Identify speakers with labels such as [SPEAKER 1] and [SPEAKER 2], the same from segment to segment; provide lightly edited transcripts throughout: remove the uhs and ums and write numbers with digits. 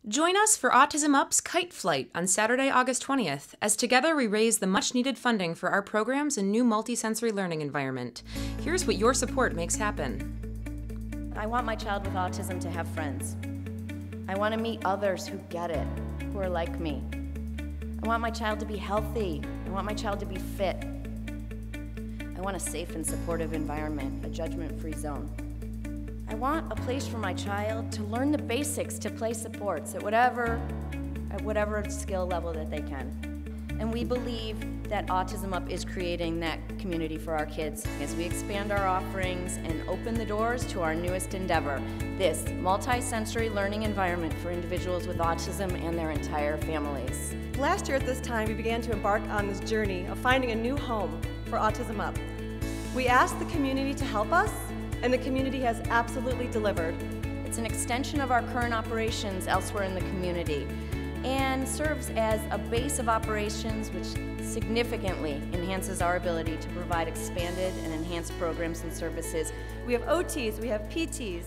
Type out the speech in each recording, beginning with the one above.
[SPEAKER 1] Join us for Autism Up's Kite Flight on Saturday, August 20th, as together we raise the much-needed funding for our programs and new multisensory learning environment. Here's what your support makes happen.
[SPEAKER 2] I want my child with autism to have friends. I want to meet others who get it, who are like me. I want my child to be healthy. I want my child to be fit. I want a safe and supportive environment, a judgment-free zone. I want a place for my child to learn the basics, to play supports at whatever skill level that they can. And we believe that Autism Up is creating that community for our kids as we expand our offerings and open the doors to our newest endeavor, this multi-sensory learning environment for individuals with autism and their entire families.
[SPEAKER 3] Last year at this time, we began to embark on this journey of finding a new home for Autism Up. We asked the community to help us, and the community has absolutely delivered.
[SPEAKER 2] It's an extension of our current operations elsewhere in the community and serves as a base of operations which significantly enhances our ability to provide expanded and enhanced programs and services.
[SPEAKER 3] We have OTs, we have PTs,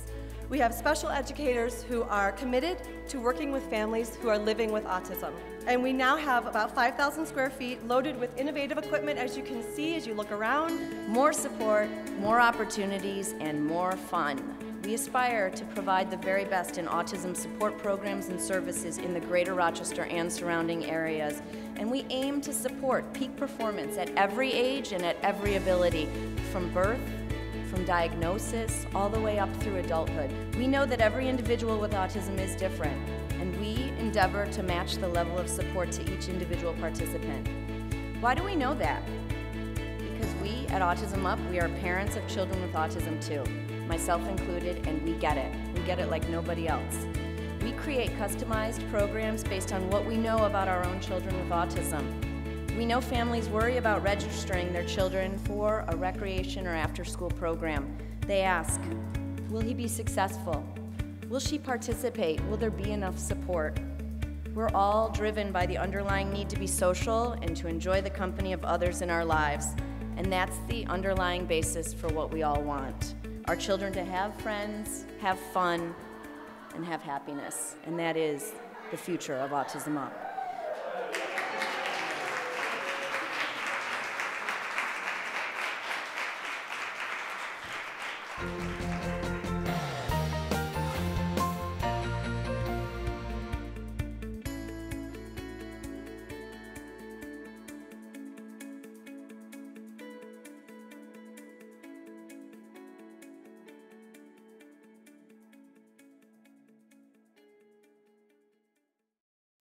[SPEAKER 3] we have special educators who are committed to working with families who are living with autism. And we now have about 5,000 square feet loaded with innovative equipment, as you can see as you look around.
[SPEAKER 2] More support, more opportunities, and more fun. We aspire to provide the very best in autism support programs and services in the greater Rochester and surrounding areas. And we aim to support peak performance at every age and at every ability, from birth, from diagnosis, all the way up through adulthood. We know that every individual with autism is different, and we endeavor to match the level of support to each individual participant. Why do we know that? Because we at Autism Up, we are parents of children with autism too, myself included, and we get it. We get it like nobody else. We create customized programs based on what we know about our own children with autism. We know families worry about registering their children for a recreation or after-school program. They ask, will he be successful? Will she participate? Will there be enough support? We're all driven by the underlying need to be social and to enjoy the company of others in our lives. And that's the underlying basis for what we all want. Our children to have friends, have fun, and have happiness. And that is the future of Autism Up.